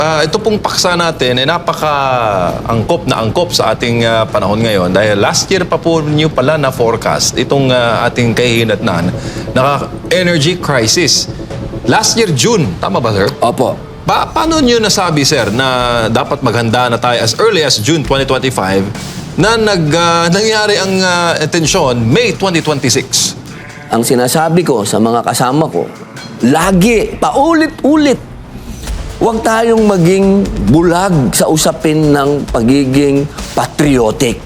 Ito pong paksa natin ay napaka-angkop na angkop sa ating panahon ngayon dahil last year pa po niyo pala na forecast itong ating kahihinatnan na energy crisis. Last year, June. Tama ba, sir? Opo. Paano niyo nasabi, sir, na dapat maghanda na tayo as early as June 2025 na nangyari ang atensyon May 2026? Ang sinasabi ko sa mga kasama ko, lagi, paulit-ulit, huwag tayong maging bulag sa usapin ng pagiging patriotic.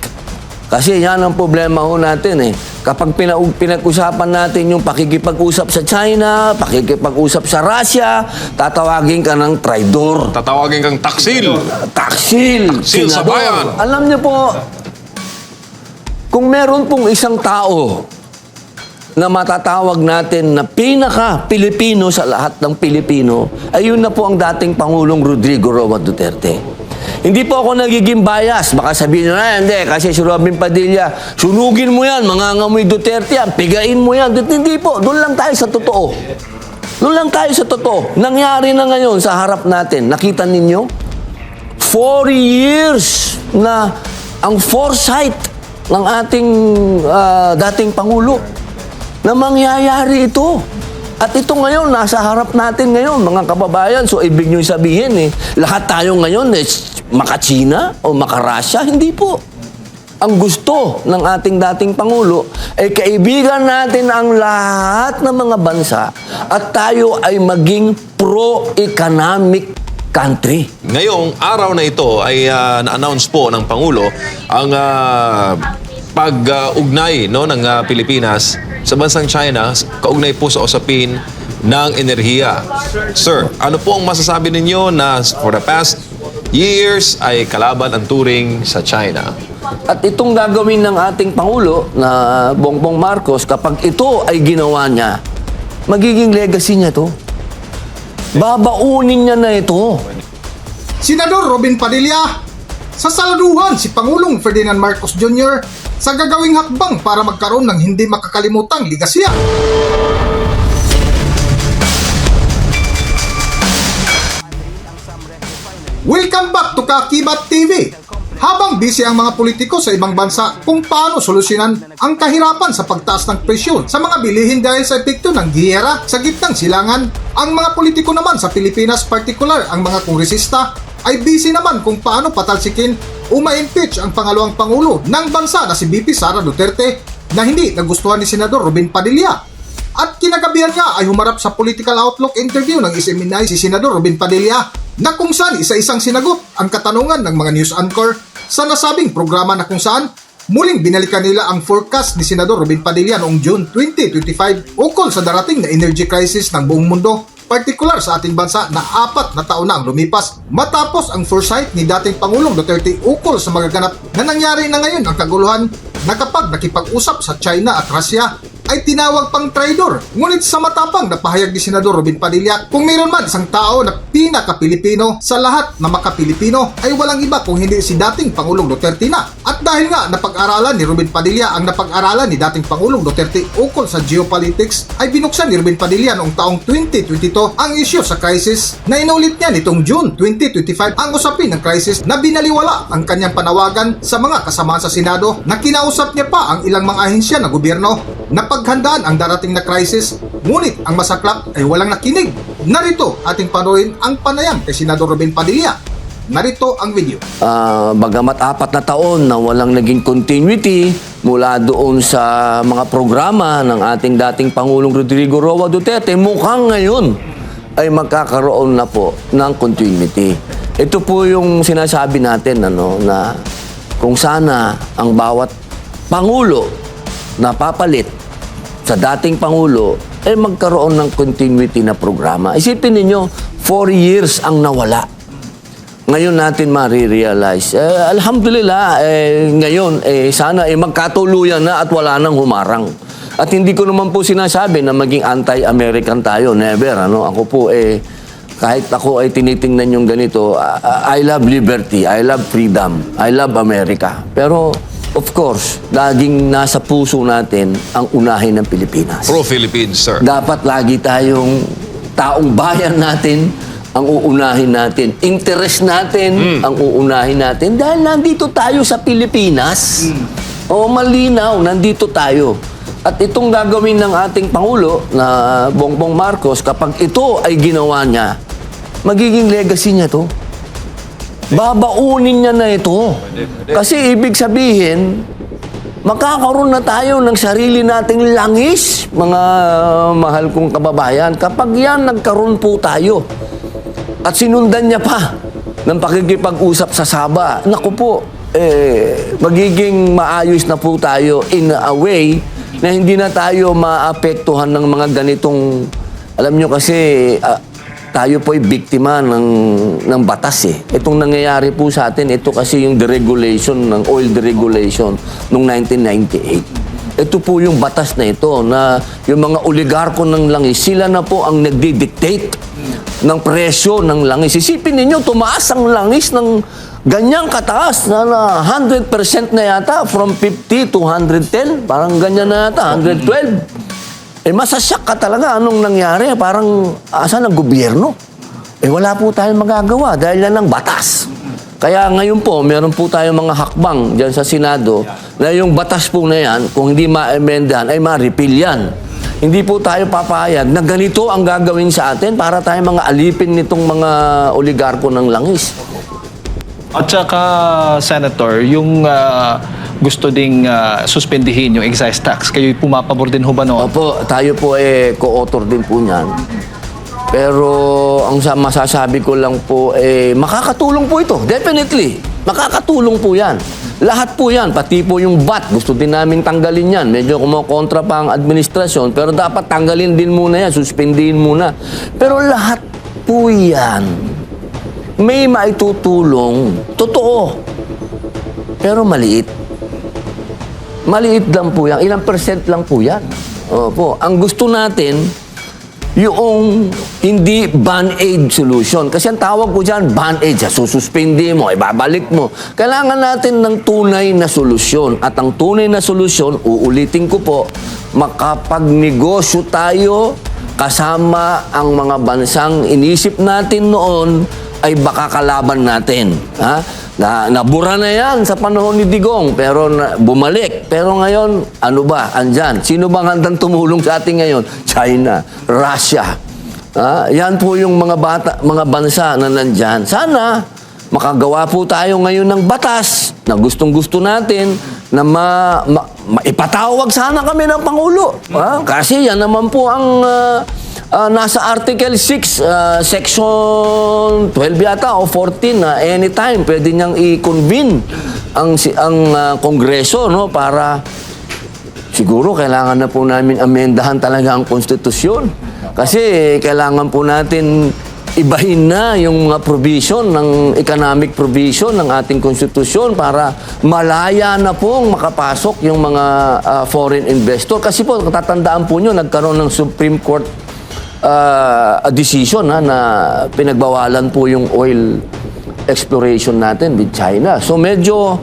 Kasi yan ang problema ho natin eh. Kapag pinag-usapan natin yung pakikipag-usap sa China, pakikipag-usap sa Russia, tatawagin ka ng traidor. Tatawagin kang taksil. Taksil! Taksil sa senador. bayan. Alam niyo po, kung meron pong isang tao na matatawag natin na pinaka-Pilipino sa lahat ng Pilipino, ayun na po ang dating Pangulong Rodrigo Roa Duterte. Hindi po ako nagiging bias. Baka sabihin nyo, hindi, kasi si Robin Padilla, sunugin mo yan, mangangamoy Duterte yan, pigain mo yan. Hindi po, doon lang tayo sa totoo. Doon lang tayo sa totoo. Nangyari na ngayon sa harap natin. Nakita ninyo? 40 years na ang foresight ng ating dating Pangulo na mangyayari ito. At ito ngayon, nasa harap natin ngayon, mga kababayan. So, ibig nyo sabihin, lahat tayo ngayon, maka-China o maka-Russia? Hindi po. Ang gusto ng ating dating Pangulo ay kaibigan natin ang lahat ng mga bansa at tayo ay maging pro-economic country. Ngayong araw na ito ay na-announce po ng Pangulo ang pag-ugnay ng Pilipinas sa bansang China, kaugnay po sa usapin ng enerhiya. Sir, ano po ang masasabi ninyo na for the past years ay kalaban ang turing sa China? At itong gagawin ng ating Pangulo na Bongbong Marcos, kapag ito ay ginawa niya, magiging legacy niya to. Babaunin niya na ito. Senador Robin Padilla, sasaluduhan si Pangulong Ferdinand Marcos Jr. sa gagawing hakbang para magkaroon ng hindi makakalimutang ligasya. Welcome back to Kakibat TV. Habang busy ang mga politiko sa ibang bansa kung paano solusyonan ang kahirapan sa pagtaas ng presyo sa mga bilihin dahil sa epekto ng giyera sa gitnang silangan, ang mga politiko naman sa Pilipinas, partikular ang mga kongresista, ay busy naman kung paano patalsikin o ma-impeach ang pangalawang pangulo ng bansa na si VP Sara Duterte na hindi nagustuhan ni Senador Robin Padilla. At kinagabihan nga ay humarap sa Political Outlook interview ng SMNI si Senador Robin Padilla na kung saan isa-isang sinagot ang katanungan ng mga news anchor sa nasabing programa na kung saan muling binalikan nila ang forecast ni Senador Robin Padilla noong June 2025 ukol sa darating na energy crisis ng buong mundo, partikular sa ating bansa na 4 na taon na ang lumipas matapos ang foresight ni dating Pangulong Duterte ukol sa magaganap na nangyari na ngayon ang kaguluhan na kapag nakipag-usap sa China at Russia ay tinawag pang traidor. Ngunit sa matapang na pahayag ni Senador Robin Padilla, kung mayroon man isang tao na pinaka-Pilipino sa lahat na maka-Pilipino ay walang iba kung hindi si dating Pangulong Duterte na. At dahil nga napag-aralan ni Robin Padilla ang napag-aralan ni dating Pangulong Duterte ukol sa geopolitics, ay binuksan ni Robin Padilla noong taong 2022 ang issue sa crisis na inulit niya nitong June 2025 ang usapin ng crisis na binaliwala ang kanyang panawagan sa mga kasamahan sa Senado na kinausap niya pa ang ilang mga ahensya ng gobyerno na paghandaan ang darating na crisis, ngunit ang masaklap ay walang nakinig. Narito ating panoorin ang panayam kay Senador Robin Padilla. Narito ang video. Bagamat 4 na taon na walang naging continuity mula doon sa mga programa ng ating dating Pangulong Rodrigo Roa Duterte, mukhang ngayon ay magkakaroon na po ng continuity. Ito po yung sinasabi natin na kung sana ang bawat Pangulo na papalit sa dating Pangulo ay magkaroon ng continuity na programa. Isipin ninyo, 4 years ang nawala. Ngayon natin marirealize. Alhamdulillah, ngayon, sana magkatuluyan na at wala nang humarang. At hindi ko naman po sinasabi na maging anti-American tayo. Never. Ako po, kahit ako ay tinitingnan yung ganito, I love liberty, I love freedom, I love America. Pero, of course, laging nasa puso natin ang unahin ng Pilipinas. Pro-Philippines, sir. Dapat lagi tayong taong bayan natin ang uunahin natin. Interest natin ang uunahin natin. Dahil nandito tayo sa Pilipinas. O malinaw, nandito tayo. At itong gagawin ng ating Pangulo na Bongbong Marcos, kapag ito ay ginawa niya, magiging legacy niya to. Babaunin niya na ito. Kasi ibig sabihin, makakaroon na tayo ng sarili nating langis, mga mahal kong kababayan, kapag yan nagkaroon po tayo. At sinundan niya pa ng pakikipag-usap sa Sabah. Naku po, magiging maayos na po tayo in a way na hindi na tayo maapektuhan ng mga ganitong, alam nyo kasi, tayo po ay biktima ng batas eh. Itong nangyayari po sa atin, ito kasi yung deregulation ng oil deregulation noong 1998. Ito po yung batas na ito na yung mga oligarko ng langis, sila na po ang nagdi-dictate ng presyo ng langis. Isipin ninyo, tumaas ang langis ng ganyang kataas na 100% na yata, from 50 to 110, parang ganyan na yata, 112. Masasyak ka talaga. Anong nangyari? Parang, asan ang gobyerno? Wala po tayong magagawa dahil yan ang batas. Kaya ngayon po, meron po tayong mga hakbang dyan sa Senado na yung batas po na yan, kung hindi ma-emendahan, ay ma-repeal yan. Hindi po tayo papayag na ganito ang gagawin sa atin para tayo mga alipin nitong mga oligarko ng langis. At saka, Senator, yung gusto ding suspendihin yung excise tax, kayo pumapabor din ho ba noon? Opo, tayo po co-author din po niyan. Pero ang masasabi ko lang po, makakatulong po ito. Definitely. Makakatulong po yan. Lahat po yan. Pati po yung VAT. Gusto din namin tanggalin yan. Medyo kumokontra pa ang administrasyon. Pero dapat tanggalin din muna yan. Suspindihin muna. Pero lahat po yan may maitutulong. Totoo. Pero maliit. Maliit lang po yan. Ilang percent lang po yan. Opo. Ang gusto natin, yung hindi band-aid solution. Kasi ang tawag ko dyan, band-aid. Sususpindi mo, ibabalik mo. Kailangan natin ng tunay na solusyon. At ang tunay na solusyon, uulitin ko po, makapagnegosyo tayo kasama ang mga bansang inisip natin noon ay baka kalaban natin. Ha? Nabura na yan sa panahon ni Digong, pero bumalik. Pero ngayon, ano ba? Andyan. Sino bang handang tumulong sa atin ngayon? China, Russia. Yan po yung mga bansa na nandyan. Sana, makagawa po tayo ngayon ng batas na gustong-gusto natin na ipatawag sana kami ng Pangulo. Kasi yan naman po ang nasa Article 6, Section 12 yata o 14 na anytime pwede niyang i-convene ang Kongreso, no, para siguro kailangan na po namin amendahan talaga ang konstitusyon. Kasi kailangan po natin ibahin na yung mga provision ng economic provision ng ating konstitusyon para malaya na pong makapasok yung mga foreign investor. Kasi po, tatandaan po nyo, nagkaroon ng Supreme Court decision na pinagbawalan po yung oil exploration natin with China. So medyo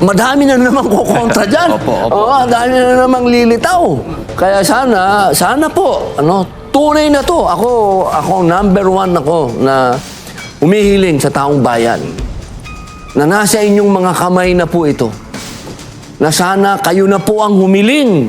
madami na naman kukontra dyan. Madami na namang lilitaw. Kaya sana po, tunay na to. Ako number 1 ako na umihiling sa taong bayan na nasa inyong mga kamay na po ito. Na sana kayo na po ang humiling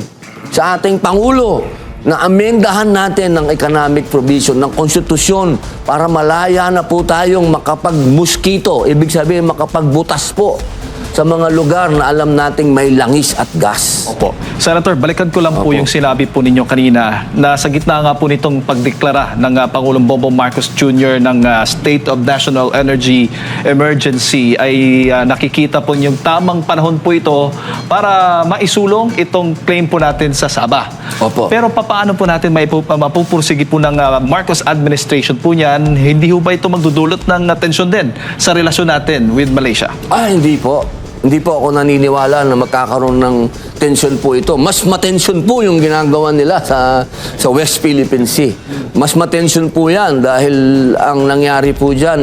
sa ating Pangulo na amendahan natin ng economic provision, ng konstitusyon para malaya na po tayong makapag-mosquito, ibig sabihin makapagbutas po sa mga lugar na alam nating may langis at gas. Opo. Senator, balikan ko lang po yung sinabi po ninyo kanina na sa gitna nga po nitong pagdeklara ng Pangulong Bongbong Marcos Jr. ng State of National Energy Emergency ay nakikita po yung tamang panahon po ito para maisulong itong claim po natin sa Sabah. Opo. Pero paano po natin mapupursige po ng Marcos administration po niyan? Hindi ho ba ito magdudulot ng tensyon din sa relasyon natin with Malaysia? Hindi po. Hindi po ako naniniwala na magkakaroon ng tension po ito. Mas matensyon po yung ginagawa nila sa West Philippine Sea. Mas matensyon po yan dahil ang nangyari po dyan,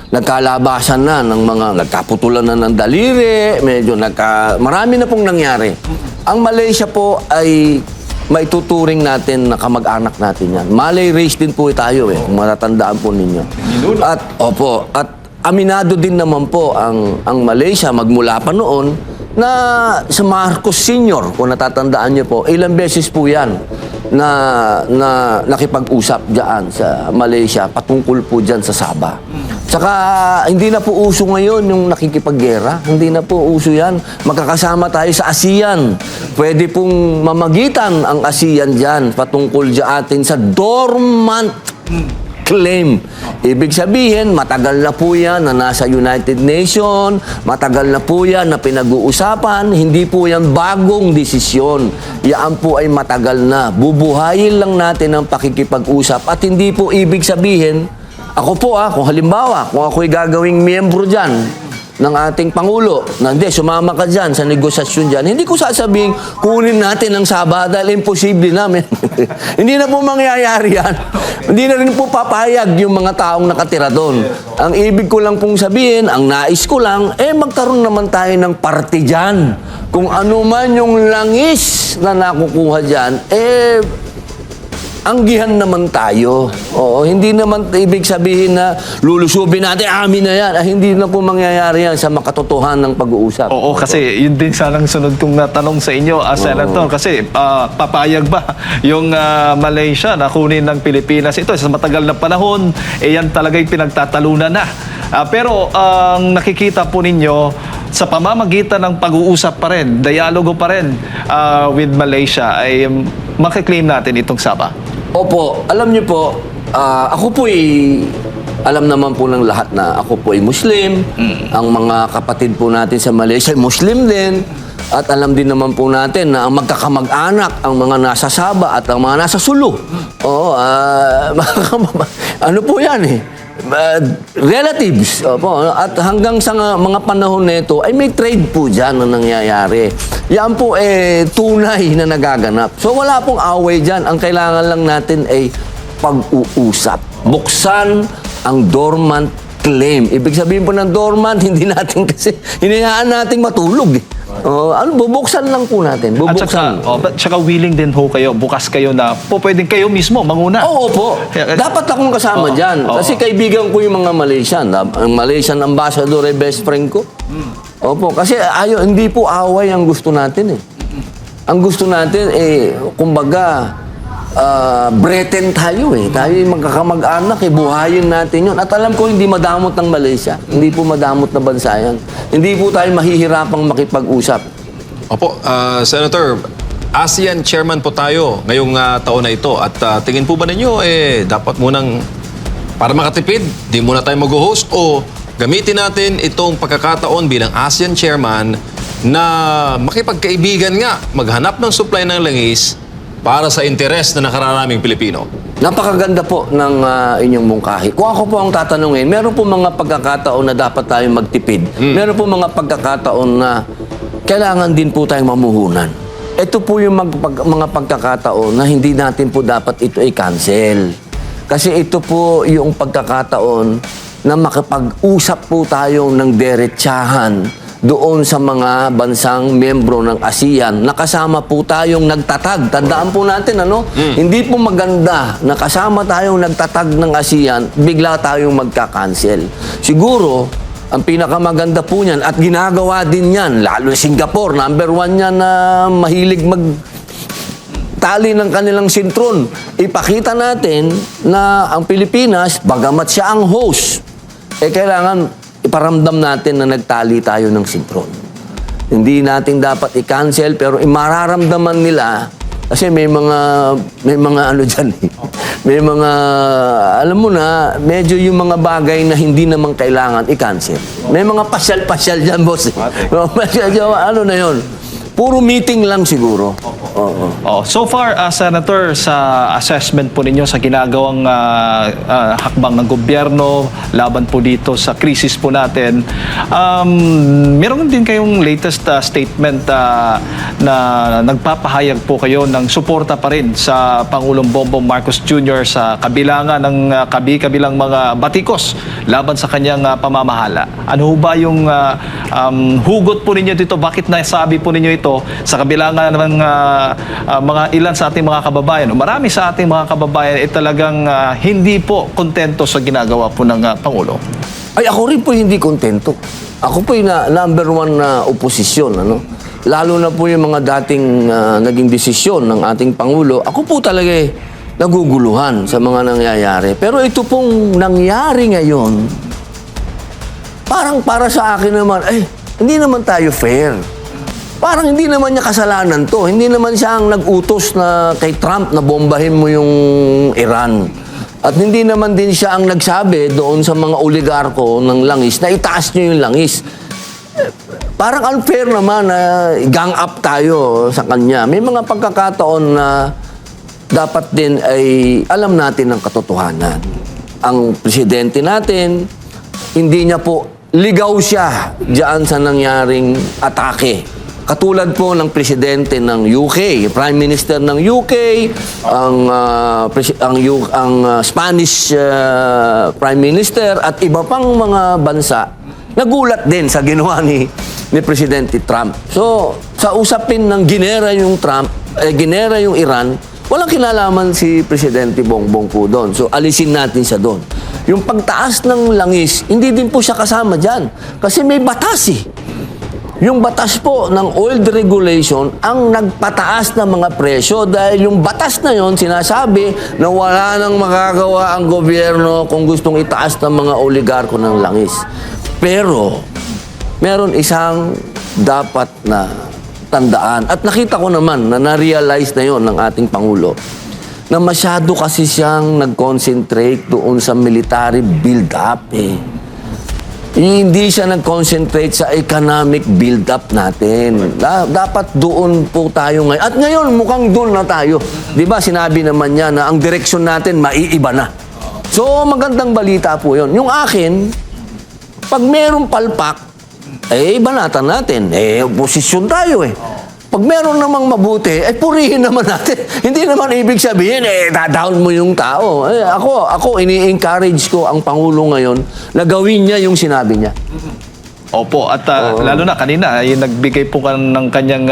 nagkalabasan na ng mga, nagkaputulan na ng daliri, marami na pong nangyari. Ang Malaysia po ay maituturing natin na kamag-anak natin yan. Malay race din po tayo kung matatandaan po ninyo. At aminado din naman po ang Malaysia magmula pa noon na sa Marcos Sr., kung natatandaan niyo po, ilang beses po yan na nakipag-usap dyan sa Malaysia patungkol po dyan sa Sabah. Saka hindi na po uso ngayon yung nakikipaggera. Hindi na po uso yan. Magkakasama tayo sa ASEAN. Pwede pong mamagitan ang ASEAN dyan patungkol dyan atin sa dormant claim. Ibig sabihin, matagal na po yan na nasa United Nations, matagal na po yan na pinag-uusapan, hindi po yan bagong desisyon. Yan po ay matagal na. Bubuhayin lang natin ang pakikipag-usap at hindi po ibig sabihin, ako po kung halimbawa, kung ako'y gagawing miyembro dyan, ng ating Pangulo, na hindi, sumama ka dyan sa negosasyon dyan, hindi ko sasabihin, kunin natin ang Sabah dahil imposible namin. Hindi na po mangyayari yan. Hindi na rin po papayag yung mga taong nakatira doon. Ang ibig ko lang pong sabihin, ang nais ko lang, magkaroon naman tayo ng party dyan. Kung ano man yung langis na nakukuha dyan, anggihan naman tayo. Oo, hindi naman ibig sabihin na lulusubin natin, amin na yan. Hindi na po mangyayari yan sa makatotohanan ng pag-uusap. Oo, kasi yun din sanang sunod kong natanong sa inyo, Senator. Kasi papayag ba yung Malaysia na kunin ng Pilipinas ito sa matagal na panahon? Yan talaga'y pinagtatalunan na. Pero ang nakikita po ninyo, sa pamamagitan ng pag-uusap pa rin, dialogo pa rin with Malaysia, ay makiklaim natin itong Sabah. Opo, alam niyo po, ako po alam naman po ng lahat na ako po ay Muslim. Ang mga kapatid po natin sa Malaysia ay Muslim din. At alam din naman po natin na ang magkakamag-anak, ang mga nasa Sabah at ang mga nasa Sulu. Oo, ano po yan relatives. Opo, at hanggang sa mga panahon nito ay may trade po dyan na nangyayari. Yan po tunay na nagaganap. So wala pong away dyan. Ang kailangan lang natin ay pag-uusap. Buksan ang dormant claim. Ibig sabihin po ng dormant, hindi natin kasi hinayaan nating matulog. Bubuksan lang po natin. Bubuksan. At saka willing din ho kayo, bukas kayo na pwedeng kayo mismo manguna. Oo po. Dapat akong kasama dyan. Kasi kaibigan ko yung mga Malaysian. Ang Malaysian ambassador ay best friend ko. Opo. Kasi hindi po away ang gusto natin Ang gusto natin kumbaga, Britain tayo Tayo yung magkakamag-anak buhayin natin yun. At alam ko hindi madamot ng Malaysia. Hindi po madamot na bansa yan. Hindi po tayo mahihirapang makipag-usap. Opo, Senator, ASEAN chairman po tayo ngayong taon na ito. At tingin po ba ninyo, dapat munang, para makatipid, di muna tayo mag-host o gamitin natin itong pagkakataon bilang ASEAN chairman na makipagkaibigan nga, maghanap ng supply ng langis para sa interes na nakararaming Pilipino? Napakaganda po ng inyong mungkahi. Kung ako po ang tatanungin, meron po mga pagkakataon na dapat tayong magtipid. Meron po mga pagkakataon na kailangan din po tayong mamuhunan. Ito po yung mga pagkakataon na hindi natin po dapat ito i-cancel. Kasi ito po yung pagkakataon na makipag-usap po tayo ng derechahan doon sa mga bansang miyembro ng ASEAN. Nakasama po tayong nagtatag. Tandaan po natin, Hindi po maganda na kasama tayong nagtatag ng ASEAN, bigla tayong magka-cancel. Siguro, ang pinakamaganda po niyan, at ginagawa din yan, lalo Singapore, number 1 yan na mahilig tali ng kanilang sintron. Ipakita natin na ang Pilipinas, bagamat siya ang host, kailangan iparamdam natin na nagtali tayo ng sintron. Hindi natin dapat i-cancel, pero mararamdaman nila kasi may mga ano dyan May mga, alam mo na, medyo yung mga bagay na hindi naman kailangan i-cancel. May mga pasyal-pasyal dyan, boss. Ano na yun? Puro meeting lang siguro. So far, Senator, sa assessment po ninyo sa ginagawang hakbang ng gobyerno laban po dito sa krisis po natin, meron din kayong latest statement na nagpapahayag po kayo ng suporta pa rin sa Pangulong Bongbong Marcos Jr. sa kabilangan ng kabilang mga batikos laban sa kanyang pamamahala. Ano ba yung hugot po ninyo dito? Bakit nasabi po ninyo ito sa kabila nga ng mga ilan sa ating mga kababayan, o marami sa ating mga kababayan ay talagang hindi po kontento sa ginagawa po ng Pangulo? Ay, ako rin po hindi kontento. Ako po yung number one na oposisyon, ano? Lalo na po yung mga dating naging desisyon ng ating Pangulo. Ako po talaga naguguluhan sa mga nangyayari. Pero ito pong nangyari ngayon, parang para sa akin naman, hindi naman tayo fair. Parang hindi naman niya kasalanan to. Hindi naman siya ang nag-utos na kay Trump na bombahin mo yung Iran. At hindi naman din siya ang nagsabi doon sa mga oligarko ng langis na itaas niyo yung langis. Parang unfair naman na gang up tayo sa kanya. May mga pagkakataon na dapat din ay alam natin ang katotohanan. Ang presidente natin, hindi niya po ligaw siya diyan sa nangyaring atake. Katulad po ng presidente ng UK, Prime Minister ng UK, ang Spanish Prime Minister at iba pang mga bansa, nagulat din sa ginawa ni Presidente Trump. So, sa usapin ng ginera yung ginera yung Iran, walang kinalaman si Presidente Bongbong po doon. So, alisin natin siya doon. Yung pagtaas ng langis, hindi din po siya kasama dyan. Kasi may batas eh. Yung batas po ng oil regulation ang nagpataas ng mga presyo dahil yung batas na yon sinasabi na wala nang makagawa ang gobyerno kung gustong itaas ng mga oligarko ng langis. Pero, meron isang dapat na tandaan. At nakita ko naman na na-realize na yon ng ating Pangulo na masyado kasi siyang nag-concentrate doon sa military build-up eh. Hindi siya nag-concentrate sa economic build-up natin. Dapat doon po tayo ngayon. At ngayon, mukhang doon na tayo. Di ba, sinabi naman niya na ang direksyon natin maiiba na. So, magandang balita po yon. Yung akin, pag merong palpak, banatan natin. Oposisyon tayo eh. Pag meron namang mabuti, purihin naman natin. Hindi naman ibig sabihin, down mo yung tao. Ako, ini-encourage ko ang Pangulo ngayon na gawin niya yung sinabi niya. Opo, at lalo na kanina, ay nagbigay po ng kanyang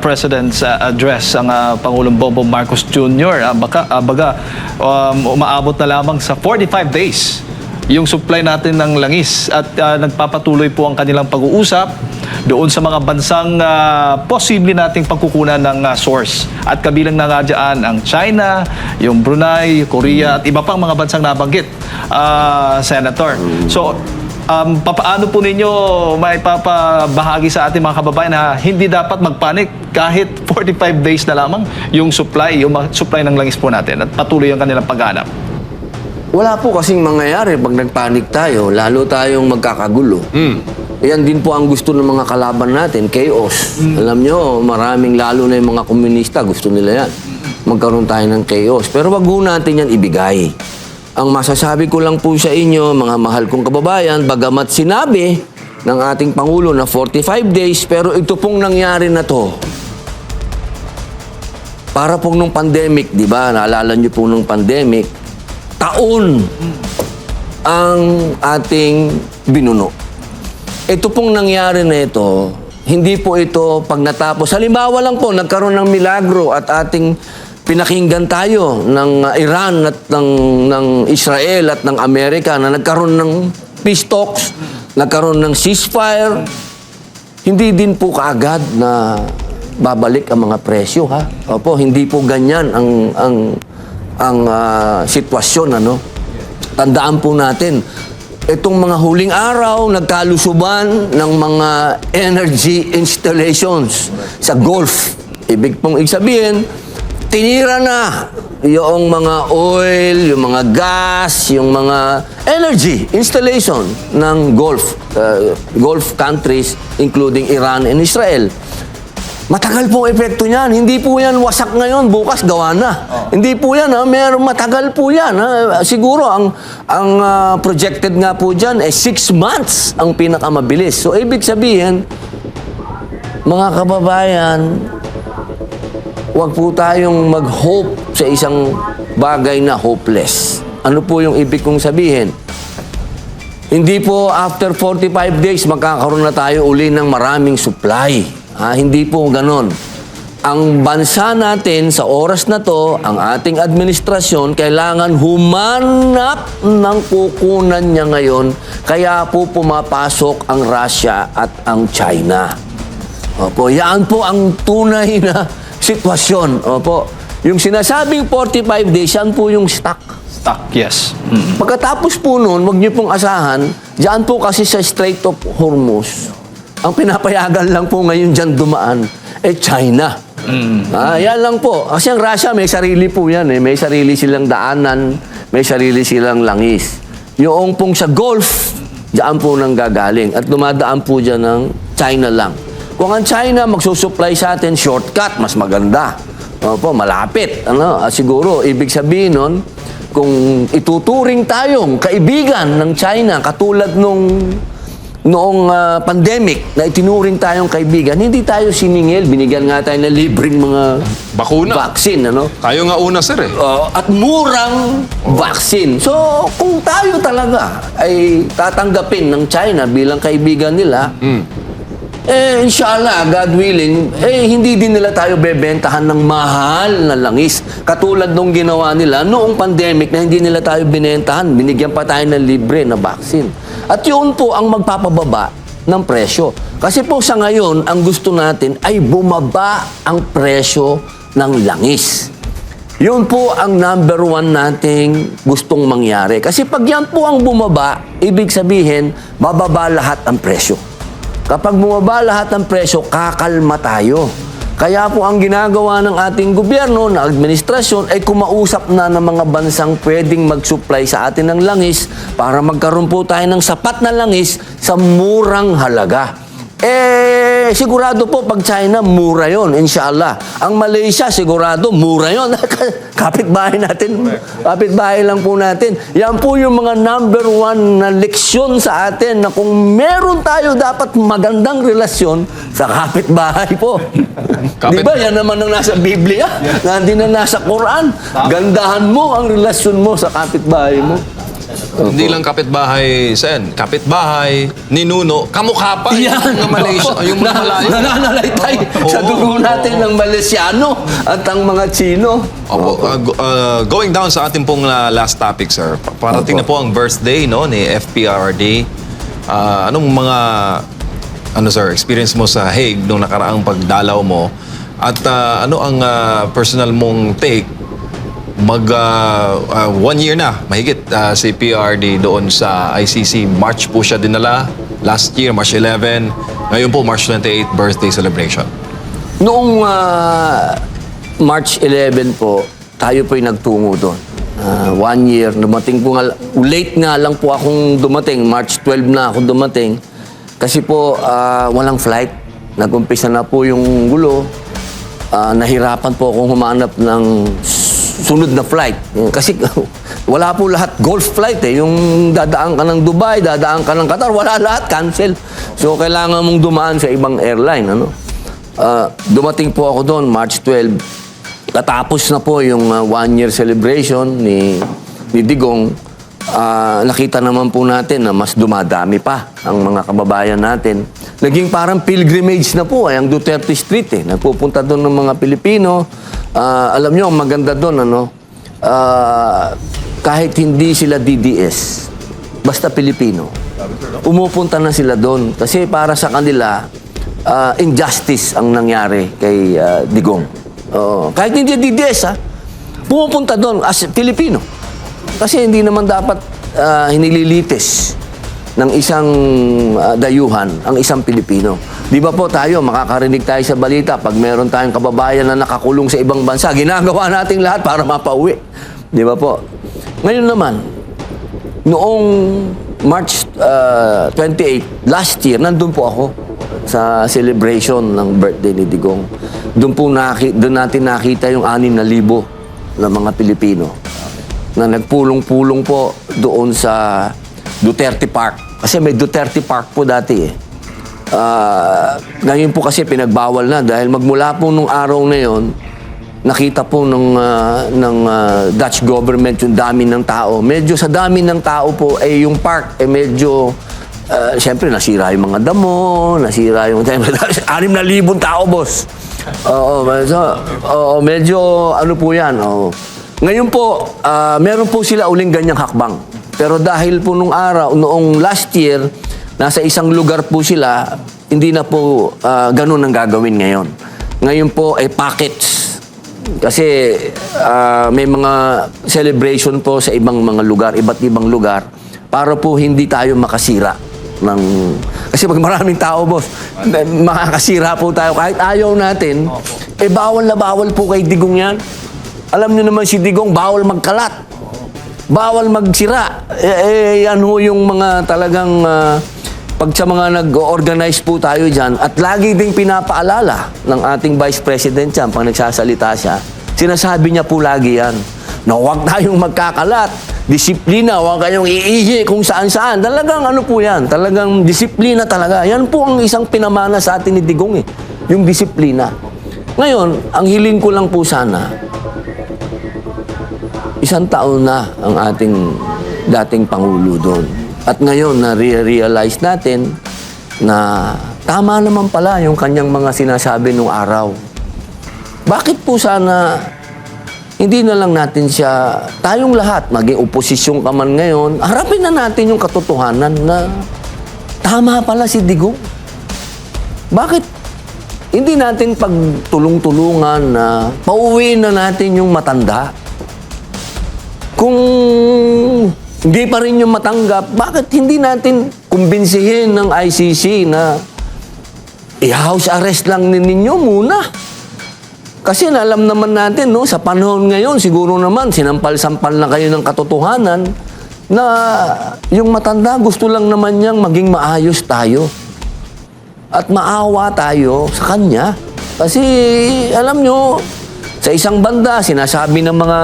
President's address ang Pangulong Bongbong Marcos Jr. Umaabot na lamang sa 45 days yung supply natin ng langis at nagpapatuloy po ang kanilang pag-uusap doon sa mga bansang posible nating pagkukunan ng source. At kabilang na nga dyan ang China, yung Brunei, Korea at iba pang mga bansang nabanggit, Senator. So, papaano po ninyo maipapabahagi sa ating mga kababayan na hindi dapat magpanik kahit 45 days na lamang yung supply ng langis po natin at patuloy ang kanilang paghanap? Wala po kasing mangyayari pag nagpanik tayo, lalo tayong magkakagulo. Yan din po ang gusto ng mga kalaban natin, chaos. Alam nyo, maraming lalo na yung mga komunista, gusto nila yan. Magkaroon tayo ng chaos. Pero wag ho natin yan ibigay. Ang masasabi ko lang po sa inyo, mga mahal kong kababayan, bagamat sinabi ng ating Pangulo na 45 days, pero ito pong nangyari na to. Para pong nung pandemic, di ba? Naalala nyo po nung pandemic, taon ang ating binuno. Ito pong nangyari na ito, hindi po ito pag natapos. Halimbawa lang po, nagkaroon ng milagro at ating pinakinggan tayo ng Iran at ng Israel at ng Amerika na nagkaroon ng peace talks, nagkaroon ng ceasefire. Hindi din po kaagad na babalik ang mga presyo, ha? Opo, hindi po ganyan ang sitwasyon, ano? Tandaan po natin, itong mga huling araw, nagkalusuban ng mga energy installations sa Gulf. Ibig sabihin, tinira na yung mga oil, yung mga gas, yung mga energy installation ng Gulf countries, including Iran and Israel. Matagal po epekto niyan. Hindi po yan wasak ngayon, bukas gawa na. Hindi po yan, meron matagal po yan. Siguro, ang projected nga po dyan, 6 months ang pinakamabilis. So, ibig sabihin, mga kababayan, huwag po tayong mag-hope sa isang bagay na hopeless. Ano po yung ibig kong sabihin? Hindi po after 45 days magkakaroon na tayo uli ng maraming supply. Hindi po ganon. Ang bansa natin sa oras na to, ang ating administrasyon, kailangan humanap ng kukunan niya ngayon. Kaya po pumapasok ang Russia at ang China. Opo, yan po ang tunay na sitwasyon. Opo, yung sinasabing 45 days, yan po yung stock. Stock, yes. Pagkatapos po noon, wag niyo pong asahan, diyan po kasi sa Strait of Hormuz, ang pinapayagan lang po ngayon diyan dumaan, China. Yan lang po. Kasi ang Russia, may sarili po yan. May sarili silang daanan, may sarili silang langis. Yung pong sa Gulf, diyan po nang gagaling. At dumadaan po diyan ng China lang. Kung ang China magsusupply sa atin, shortcut, mas maganda. Opo, malapit. Siguro, ibig sabihin nun, kung ituturing tayong kaibigan ng China katulad noong pandemic na itinuring tayong kaibigan, hindi tayo siningil, binigyan nga tayo ng libreng mga Bakuna. vaccine, Tayo nga una, sir, eh. at murang vaccine. So, kung tayo talaga ay tatanggapin ng China bilang kaibigan nila, inshallah, God willing, hindi din nila tayo bebentahan ng mahal na langis. Katulad nung ginawa nila noong pandemic na hindi nila tayo binentahan. Binigyan pa tayo ng libre na vaccine. At yun po ang magpapababa ng presyo. Kasi po sa ngayon, ang gusto natin ay bumaba ang presyo ng langis. Yun po ang number one nating gustong mangyari. Kasi pag yan po ang bumaba, ibig sabihin, bababa lahat ang presyo. Kapag bumaba lahat ng presyo, kakalma tayo. Kaya po ang ginagawa ng ating gobyerno, na administrasyon, ay kumausap na ng mga bansang pwedeng mag-supply sa atin ng langis para magkaroon po tayo ng sapat na langis sa murang halaga. Sigurado po pag China, mura yon, inshallah. Ang Malaysia, sigurado, mura yon. Kapitbahay natin, kapitbahay lang po natin. Yan po yung mga number one na leksyon sa atin na kung meron tayo dapat magandang relasyon sa kapitbahay po. Di ba? Yan naman ang nasa Biblia. Hindi na nasa Quran. Gandahan mo ang relasyon mo sa kapitbahay mo. Hindi lang kapitbahay, Sen. Kapitbahay, ninuno, kamukha pa. Yan. Yung mga Malaysia, yung mga malayo. Nananalaytay sa dugo natin ng Malaysiano at ang mga Chino. Opo, going down sa ating pong last topic, sir. Parating na po ang birthday, no, ni FPRD. Anong mga sir, experience mo sa Hague nung nakaraang pagdalaw mo? At ano ang personal mong take? 1 year na, mahigit si PRD doon sa ICC. March po siya dinala. Last year, March 11. Ngayon po, March 28, birthday celebration. Noong March 11 po, tayo po'y nagtungo doon. 1 year, dumating po nga, late nga lang po akong dumating. March 12 na ako dumating. Kasi po, walang flight. Nag-umpisa na po yung gulo. Nahirapan po akong humanap ng sunod na flight. Kasi wala po lahat Gulf flight eh. Yung dadaan ka ng Dubai, dadaan ka ng Qatar, wala lahat, cancel. So, kailangan mong dumaan sa ibang airline. Dumating po ako doon, March 12. Katapos na po yung 1-year celebration ni Digong. Nakita naman po natin na mas dumadami pa ang mga kababayan natin. Naging parang pilgrimage na po ang Duterte Street eh. Nagpupunta doon ng mga Pilipino. Alam nyo, ang maganda doon, kahit hindi sila DDS, basta Pilipino, pumupunta na sila doon. Kasi para sa kanila, injustice ang nangyari kay Digong. Kahit hindi DDS, pumupunta doon as Pilipino. Kasi hindi naman dapat hinililitis ng isang dayuhan ang isang Pilipino. Di ba po tayo, makakarinig tayo sa balita pag meron tayong kababayan na nakakulong sa ibang bansa, ginagawa nating lahat para mapauwi. Di ba po? Ngayon naman, noong March 28, last year, nandun po ako sa celebration ng birthday ni Digong. Doon natin nakita yung 6,000 na mga Pilipino na nagpulong-pulong po doon sa Duterte Park. Kasi may Duterte Park po dati eh. Ngayon po kasi pinagbawal na dahil magmula po nung araw na yon, nakita po ng Dutch government yung dami ng tao. Medyo sa dami ng tao po, yung park, medyo, siyempre, nasira yung mga damo, nasira yung, 6,000 tao, boss. Medyo, ano po yan. Ngayon po, meron po sila uling ganyang hakbang. Pero dahil po noong last year, nasa isang lugar po sila, hindi na po ganun ang gagawin ngayon. Ngayon po ay packets. Kasi may mga celebration po sa ibang mga lugar, iba't ibang lugar, para po hindi tayo makasira ng... Kasi pag maraming tao, boss, makakasira po tayo. Kahit ayaw natin, bawal na bawal po kay Digong yan. Alam niyo naman si Digong, bawal magkalat. Bawal magsira. Yan ho yung mga talagang... pag sa mga nag-organize po tayo dyan, at lagi ding pinapaalala ng ating Vice President dyan, pag nagsasalita siya, sinasabi niya po lagi yan, na huwag tayong magkakalat, disiplina, huwag kayong iihi kung saan-saan. Talagang ano po yan, talagang disiplina talaga. Yan po ang isang pinamana sa atin ni Digong yung disiplina. Ngayon, ang hiling ko lang po sana, 1 taon na ang ating dating Pangulo doon. At ngayon, na-realize natin na tama naman pala yung kanyang mga sinasabi nung araw. Bakit po sana hindi na lang natin siya, tayong lahat, maging oposisyon ka man ngayon, harapin na natin yung katotohanan na tama pala si Digong. Bakit hindi natin pagtulong-tulungan na pauwiin na natin yung matanda? Kung hindi pa rin yung matanggap, bakit hindi natin kumbinsihin ng ICC na i-house arrest lang ninyo muna? Kasi alam naman natin, no, sa panahon ngayon, siguro naman, sinampal-sampal na kayo ng katotohanan na yung matanda, gusto lang naman niyang maging maayos tayo. At maawa tayo sa kanya. Kasi, alam nyo, sa isang banda, sinasabi ng mga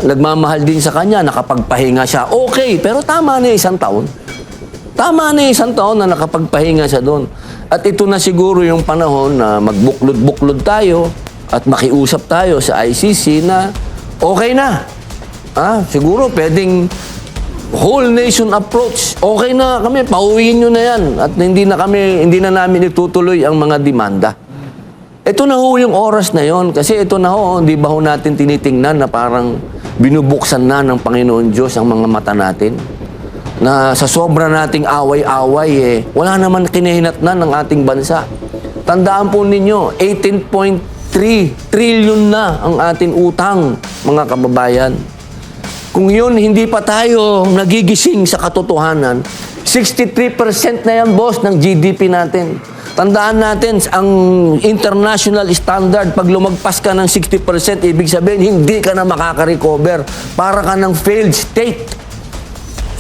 nagmamahal din sa kanya, nakapagpahinga siya. Okay, pero tama na 1 taon. Tama na 1 taon na nakapagpahinga siya doon. At ito na siguro yung panahon na magbuklod-buklod tayo at makiusap tayo sa ICC na okay na. Siguro pwedeng whole nation approach. Okay na kami, pauwiin nyo na yan. At hindi na namin itutuloy ang mga demanda. Ito na ho yung oras na yon, kasi ito na ho, di ba ho natin tinitingnan na parang binubuksan na ng Panginoon Diyos ang mga mata natin? Na sa sobra nating away-away, wala naman kinahinatnan ng ating bansa. Tandaan po ninyo, 18.3 trillion na ang ating utang, mga kababayan. Kung yun, hindi pa tayo nagigising sa katotohanan, 63% na yan, boss, ng GDP natin. Tandaan natin, ang international standard, pag lumagpas ka ng 60%, ibig sabihin, hindi ka na makaka-recover. Para ka ng failed state.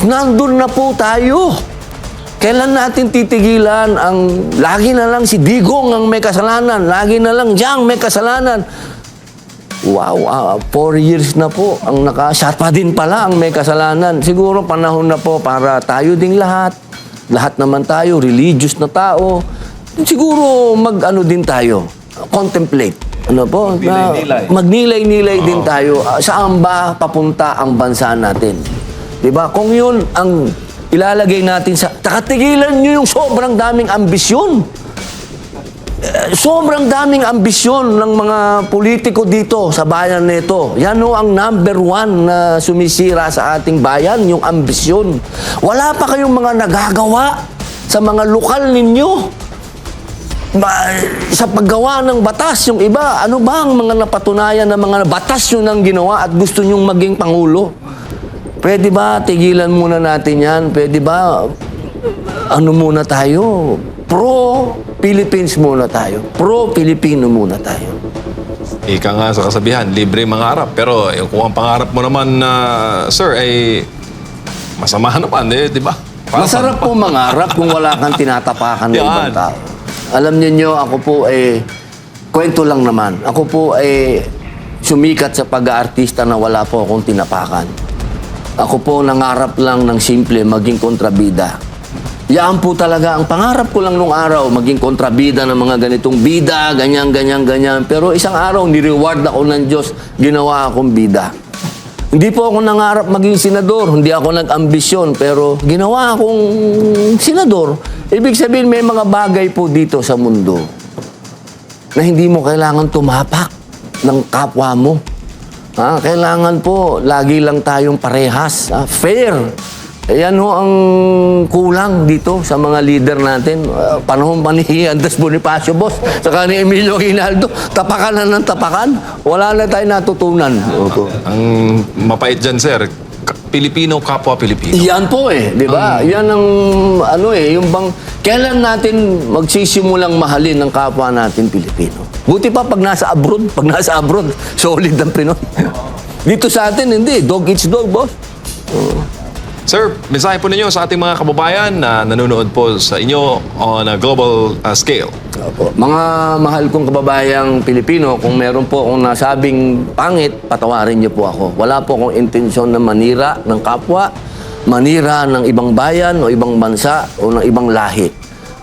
Nandun na po tayo. Kailan natin titigilan ang, lagi na lang si Digong ang may kasalanan, lagi na lang Jiang may kasalanan. Wow, 4 years na po, siya pa din pala ang may kasalanan. Siguro panahon na po para tayo ding lahat naman tayo, religious na tao, siguro mag-ano din tayo, contemplate. Ano po? Magnilay-nilay din tayo. Saan ba papunta ang bansa natin? Diba? Kung yun ang ilalagay natin sa... Takatigilan nyo yung sobrang daming ambisyon. Sobrang daming ambisyon ng mga politiko dito sa bayan nito. Yan o ang number 1 na sumisira sa ating bayan, yung ambisyon. Wala pa kayong mga nagagawa sa mga lokal ninyo. Sa paggawa ng batas, yung iba, ano ba ang mga napatunayan na mga batas yun ang ginawa at gusto nyong maging Pangulo? Pwede ba tigilan muna natin yan? Pwede ba ano muna tayo? Pro-Philippines muna tayo. Pro-Pilipino muna tayo. Ika nga sa kasabihan, libre mangarap. Pero kung ang pangarap mo naman, sir, ay masama naman, di ba? Masarap po mangarap kung wala kang tinatapakan ng ibang tao. Alam niyo, ako po kwento lang naman. Ako po sumikat sa pag-aartista na wala po akong tinapakan. Ako po nangarap lang ng simple maging kontrabida. Yan po talaga. Ang pangarap ko lang nung araw, maging kontrabida ng mga ganitong bida, ganyan, ganyan, ganyan. Pero isang araw, ni-reward ako ng Diyos, ginawa akong bida. Hindi po ako nangarap maging senador, hindi ako nag-ambisyon, pero ginawa akong senador. Ibig sabihin, may mga bagay po dito sa mundo na hindi mo kailangan tumapak ng kapwa mo. Kailangan po, lagi lang tayong parehas, fair. Ayan ho ang kulang dito sa mga leader natin. Panahon pa ni Andres Bonifacio, boss. Saka ni Emilio Aguinaldo, tapakan na ng tapakan. Wala na tayo natutunan. Opo. Ang mapait dyan, sir, Pilipino kapwa Pilipino. Yan po di ba? Yan ang, yung bang, kailan natin magsisimulang mahalin ng kapwa natin Pilipino? Buti pa pag nasa abroad, solid ang Pinoy. Dito sa atin, hindi. Dog eats dog, boss. Sir, mensahe po ninyo sa ating mga kababayan na nanonood po sa inyo on a global scale. Opo. Mga mahal kong kababayang Pilipino, kung meron po akong nasabing pangit, patawarin niyo po ako. Wala po akong intensyon na manira ng kapwa, manira ng ibang bayan o ibang bansa o ng ibang lahi.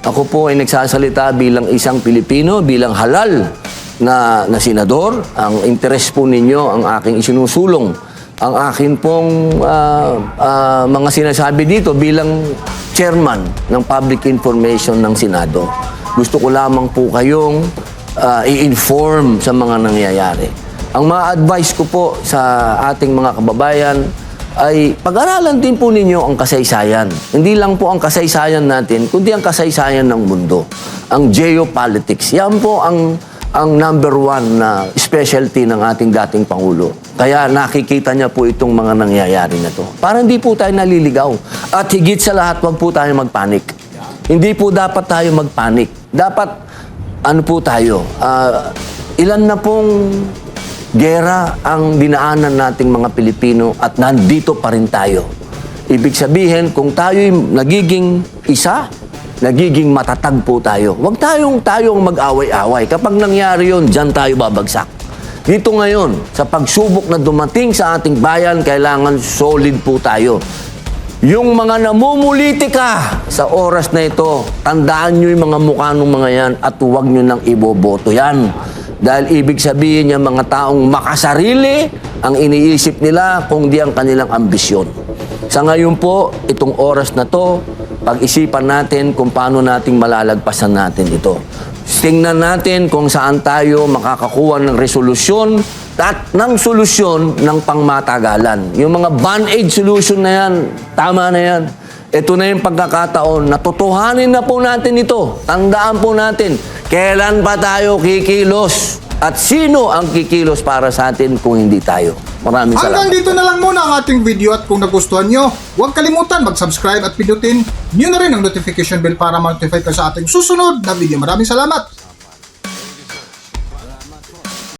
Ako po ay nagsasalita bilang isang Pilipino, bilang halal na senador. Ang interes po ninyo ang aking isinusulong. Ang akin pong mga sinasabi dito bilang chairman ng Public Information ng Senado. Gusto ko lamang po kayong i-inform sa mga nangyayari. Ang ma-advise ko po sa ating mga kababayan ay pag-aralan din po ninyo ang kasaysayan. Hindi lang po ang kasaysayan natin, kundi ang kasaysayan ng mundo. Ang geopolitics. Yan po ang number one na specialty ng ating dating Pangulo. Kaya nakikita niya po itong mga nangyayari na to. Para hindi po tayo naliligaw. At higit sa lahat, wag po tayo magpanik. Hindi po dapat tayo magpanik. Dapat, po tayo, ilan na pong gera ang dinaanan nating mga Pilipino at nandito pa rin tayo. Ibig sabihin, kung tayo'y nagiging isa, nagiging matatag po tayo. Huwag tayong mag-away-away. Kapag nangyari yun, dyan tayo babagsak. Dito ngayon, sa pagsubok na dumating sa ating bayan, kailangan solid po tayo. Yung mga namumulitika sa oras na ito, tandaan nyo yung mga mukha ng mga yan at huwag nyo nang iboboto yan. Dahil ibig sabihin niya mga taong makasarili, ang iniisip nila kung di ang kanilang ambisyon. Sa ngayon po, itong oras na to, pag-isipan natin kung paano nating malalagpasan natin ito. Tingnan natin kung saan tayo makakakuha ng resolusyon at ng solusyon ng pangmatagalan. Yung mga band-aid solution na yan, tama na yan. Ito na yung pagkakataon na tutuhanin na po natin ito. Tandaan po natin, kailan pa tayo kikilos? At sino ang kikilos para sa atin kung hindi tayo? Maraming salamat. Hanggang dito na lang muna ang ating video at kung nagustuhan nyo, huwag kalimutan mag-subscribe at pindutin nyo na rin ang notification bell para ma-notify ka sa ating susunod na video. Maraming salamat!